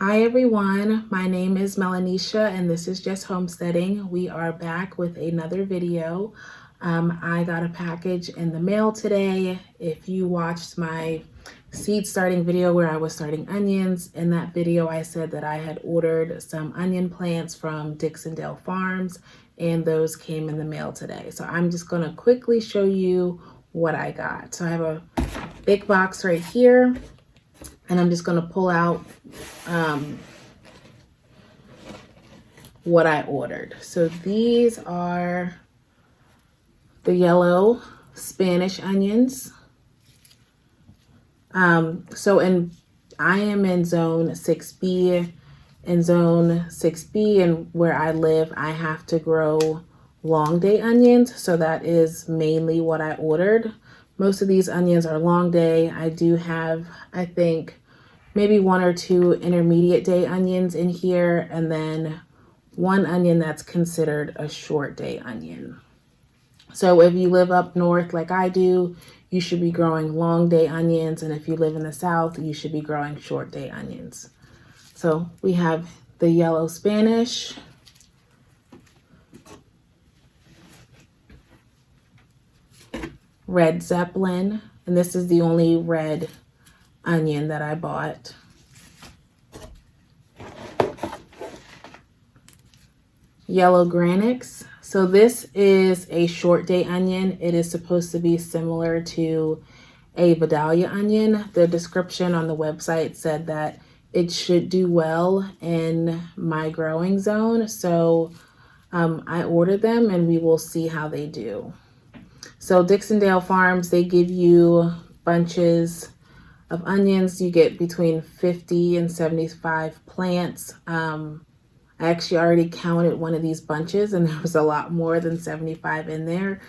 Hi everyone, my name is Melanisha and this is Just Homesteading. We are back with another video. I got a package in the mail today. If you watched my seed starting video where I was starting onions, in that video I said that I had ordered some onion plants from Dixondale Farms and those came in the mail today. So I'm just going to quickly show you what I got. So I have a big box right here. And I'm just going to pull out what I ordered. So these are the yellow Spanish onions. I am in zone 6B. In zone 6B and where I live, I have to grow long day onions. So that is mainly what I ordered. Most of these onions are long day. I do have, I think, maybe one or two intermediate day onions in here, and then one onion that's considered a short day onion. So if you live up north like I do, you should be growing long day onions, and if you live in the south, you should be growing short day onions. So we have the yellow Spanish, red Zeppelin, and this is the only red onion that I bought. Yellow Granix. So this is a short day onion. It is supposed to be similar to a Vidalia onion. The description on the website said that it should do well in my growing zone. So I ordered them and we will see how they do. So Dixondale Farms, they give you bunches of onions. You get between 50 and 75 plants. I actually already counted one of these bunches and there was a lot more than 75 in there.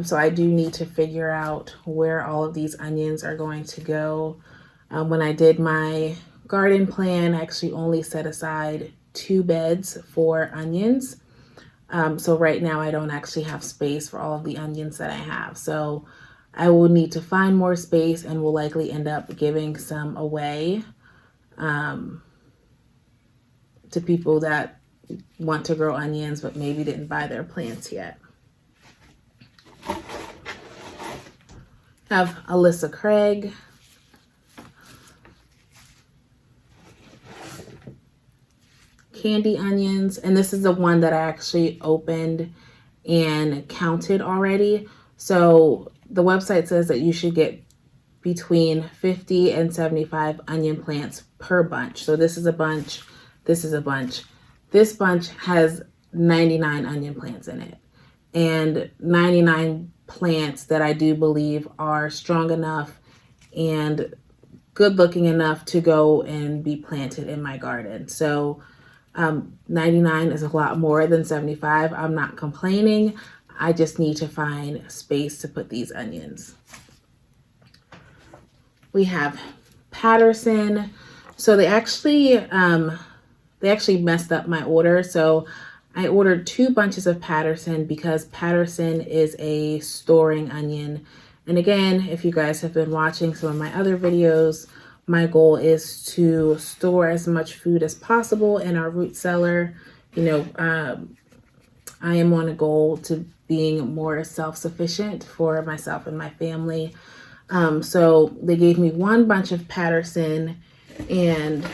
So I do need to figure out where all of these onions are going to go. When I did my garden plan, I actually only set aside 2 beds for onions. So right now I don't actually have space for all of the onions that I have. So I will need to find more space and will likely end up giving some away to people that want to grow onions but maybe didn't buy their plants yet. Have Alyssa Craig. Candy onions, and this is the one that I actually opened and counted already. So the website says that you should get between 50 and 75 onion plants per bunch. So this is a bunch, this is a bunch. This bunch has 99 onion plants in it, and 99 plants that I do believe are strong enough and good looking enough to go and be planted in my garden. So 99 is a lot more than 75. I'm not complaining. I just need to find space to put these onions. We have Patterson. So they actually messed up my order. So I ordered 2 bunches of Patterson because Patterson is a storing onion. And again, if you guys have been watching some of my other videos, my goal is to store as much food as possible in our root cellar. You know, I am on a goal to being more self-sufficient for myself and my family. So they gave me 1 bunch of Patterson and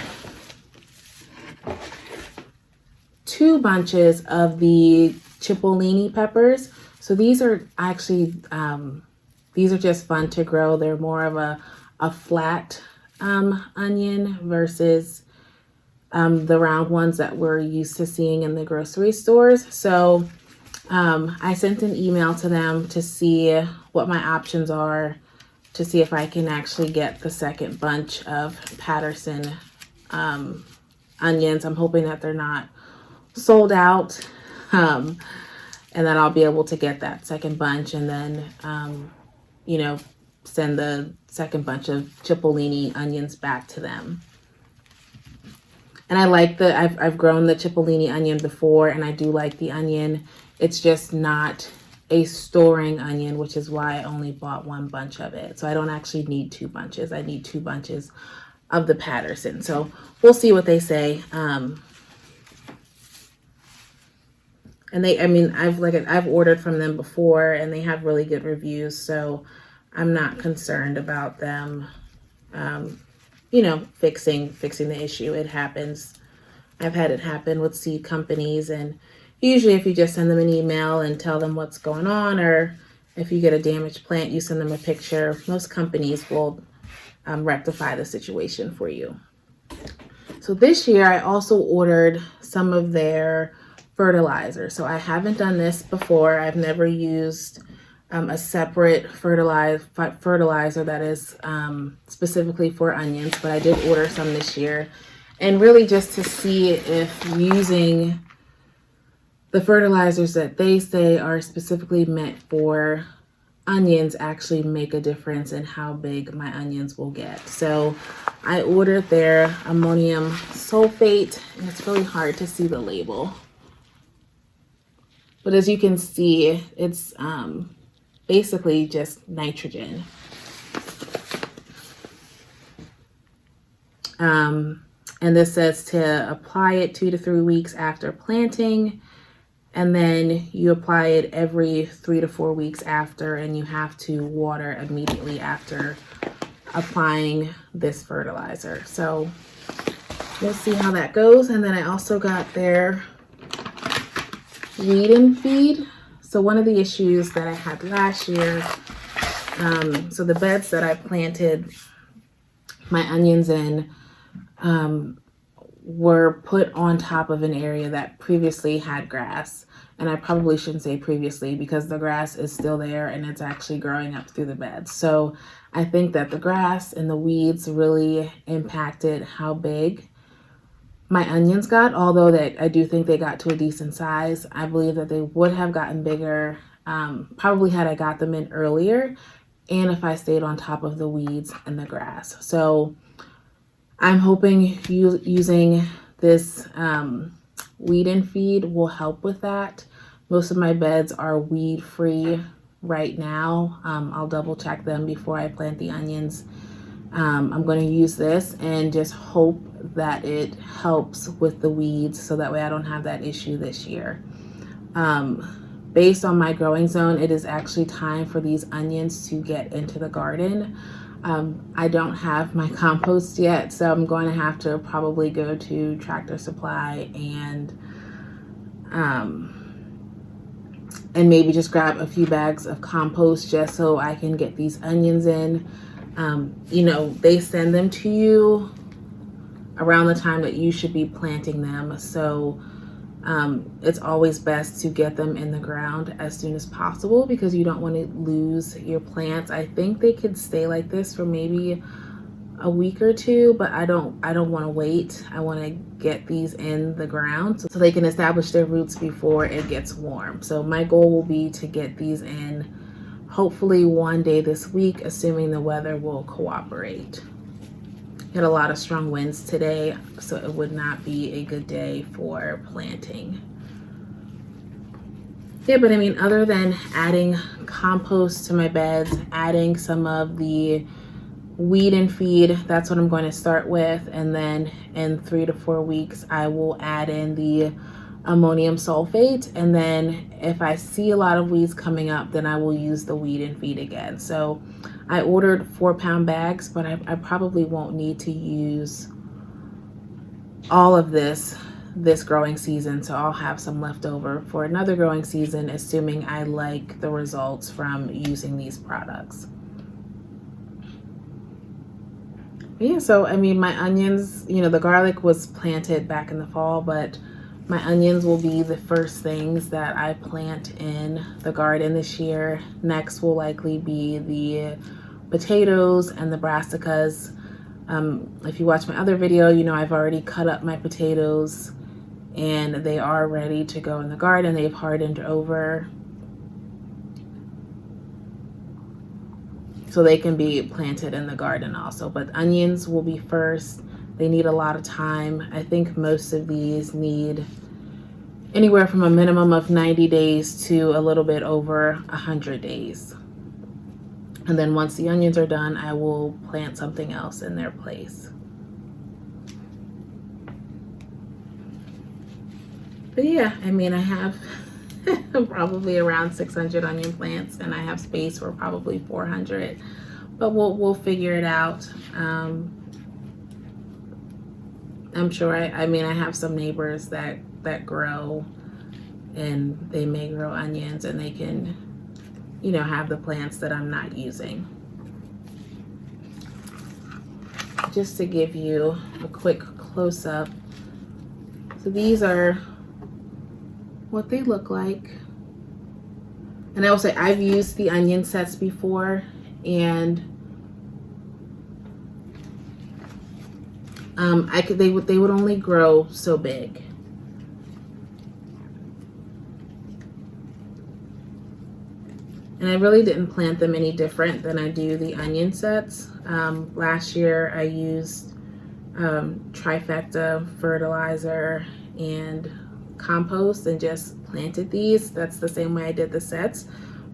2 bunches of the Cipollini peppers. So these are actually, these are just fun to grow. They're more of a flat onion versus the round ones that we're used to seeing in the grocery stores. So I sent an email to them to see what my options are, to see if I can actually get the second bunch of Patterson onions. I'm hoping that they're not sold out and that I'll be able to get that second bunch and then, you know, send the second bunch of Cipollini onions back to them. And I like I've grown the Cipollini onion before and I do like the onion. It's just not a storing onion, which is why I only bought 1 bunch of it. So I don't actually need 2 bunches. I need 2 bunches of the Patterson. So we'll see what they say. And I've ordered from them before, and they have really good reviews. So I'm not concerned about them, fixing the issue. It happens. I've had it happen with seed companies, and usually if you just send them an email and tell them what's going on, or if you get a damaged plant, you send them a picture, most companies will rectify the situation for you. So this year I also ordered some of their fertilizer. So I haven't done this before. I've never used a separate fertilizer that is specifically for onions, but I did order some this year. And really just to see if using the fertilizers that they say are specifically meant for onions actually make a difference in how big my onions will get. So I ordered their ammonium sulfate, and it's really hard to see the label. But as you can see, it's basically just nitrogen. And this says to apply it 2 to 3 weeks after planting, and then you apply it every 3 to 4 weeks after, and you have to water immediately after applying this fertilizer. So we'll see how that goes. And then I also got their weed and feed. So one of the issues that I had last year, so the beds that I planted my onions in were put on top of an area that previously had grass. And I probably shouldn't say previously, because the grass is still there and it's actually growing up through the beds. So I think that the grass and the weeds really impacted how big my onions got, although that I do think they got to a decent size. I believe that they would have gotten bigger, probably had I got them in earlier, and if I stayed on top of the weeds and the grass. So I'm hoping using this weed and feed will help with that. Most of my beds are weed free right now. I'll double check them before I plant the onions. I'm going to use this and just hope that it helps with the weeds, so that way I don't have that issue this year. Based on my growing zone, it is actually time for these onions to get into the garden. I don't have my compost yet, so I'm going to have to probably go to Tractor Supply and maybe just grab a few bags of compost just so I can get these onions in. They send them to you around the time that you should be planting them. So it's always best to get them in the ground as soon as possible, because you don't want to lose your plants. I think they could stay like this for maybe a week or two, but I don't want to wait. I want to get these in the ground so they can establish their roots before it gets warm. So my goal will be to get these in hopefully one day this week, assuming the weather will cooperate. Had a lot of strong winds today, so it would not be a good day for planting. Yeah, but I mean, other than adding compost to my beds, adding some of the weed and feed, that's what I'm going to start with. And then in 3 to 4 weeks, I will add in the ammonium sulfate. And then if I see a lot of weeds coming up, then I will use the weed and feed again. So I ordered 4-pound bags, but I probably won't need to use all of this growing season. So I'll have some left over for another growing season, assuming I like the results from using these products. Yeah, so I mean, my onions, the garlic was planted back in the fall, but my onions will be the first things that I plant in the garden this year. Next will likely be the potatoes and the brassicas. If you watch my other video, I've already cut up my potatoes and they are ready to go in the garden. They've hardened over, so they can be planted in the garden also. But onions will be first. They need a lot of time. I think most of these need anywhere from a minimum of 90 days to a little bit over 100 days. And then once the onions are done, I will plant something else in their place. But yeah, I mean, I have probably around 600 onion plants, and I have space for probably 400, but we'll figure it out. I'm sure I mean, I have some neighbors that grow, and they may grow onions, and they can, you know, have the plants that I'm not using. Just to give you a quick close-up, so these are what they look like. And I will say, I've used the onion sets before, and they would only grow so big. And I really didn't plant them any different than I do the onion sets. Last year I used trifecta fertilizer and compost and just planted these. That's the same way I did the sets,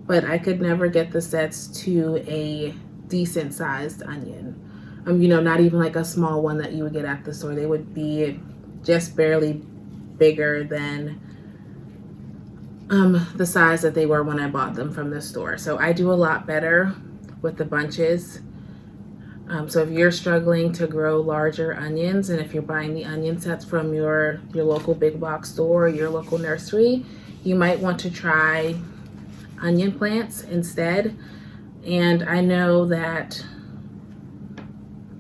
but I could never get the sets to a decent sized onion. You know, not even like a small one that you would get at the store. They would be just barely bigger than the size that they were when I bought them from the store. So I do a lot better with the bunches. So if you're struggling to grow larger onions, and if you're buying the onion sets from your local big box store or your local nursery, you might want to try onion plants instead. And I know that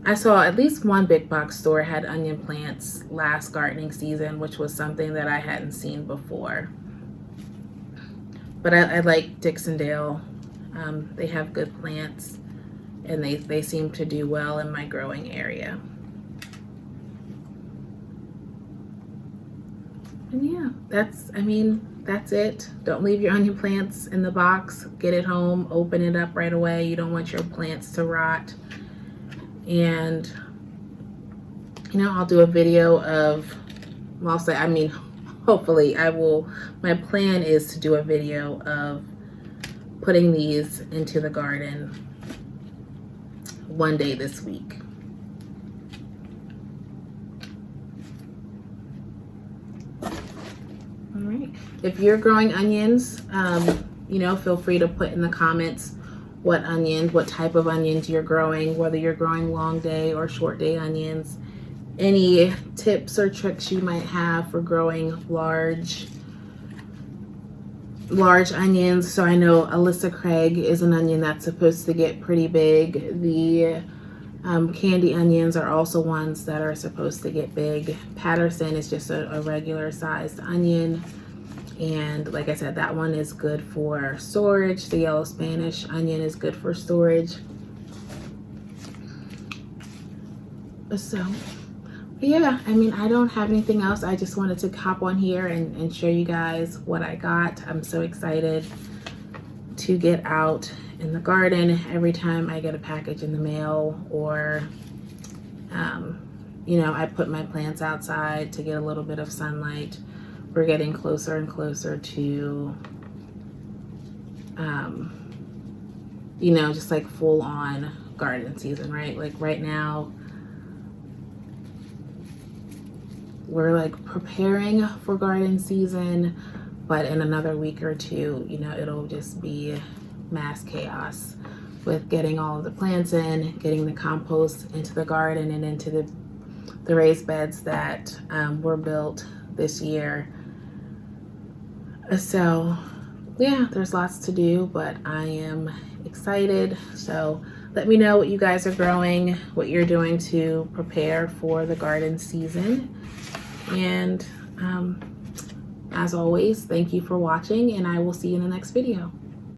I saw at least one big box store had onion plants last gardening season, which was something that I hadn't seen before. But I like Dixondale. They have good plants, and they seem to do well in my growing area. And yeah, that's it. Don't leave your onion plants in the box. Get it home, open it up right away. You don't want your plants to rot. And, you know, I'll do a video of, well, hopefully I will. My plan is to do a video of putting these into the garden one day this week. All right. If you're growing onions, you know, feel free to put in the comments what type of onions you're growing, whether you're growing long day or short day onions. Any tips or tricks you might have for growing large onions. So I know Alyssa Craig is an onion that's supposed to get pretty big. The candy onions are also ones that are supposed to get big. Patterson is just a regular sized onion. And like I said, that one is good for storage. The yellow Spanish onion is good for storage. So yeah, I mean, I don't have anything else. I just wanted to hop on here and show you guys what I got. I'm so excited to get out in the garden every time I get a package in the mail, or you know, I put my plants outside to get a little bit of sunlight. We're getting closer and closer to you know, just like full on garden season, right? Like right now we're like preparing for garden season, but in another week or two, you know, it'll just be mass chaos with getting all of the plants in, getting the compost into the garden and into the raised beds that were built this year. So yeah, there's lots to do, but I am excited. So let me know what you guys are growing, what you're doing to prepare for the garden season. And as always, thank you for watching, and I will see you in the next video.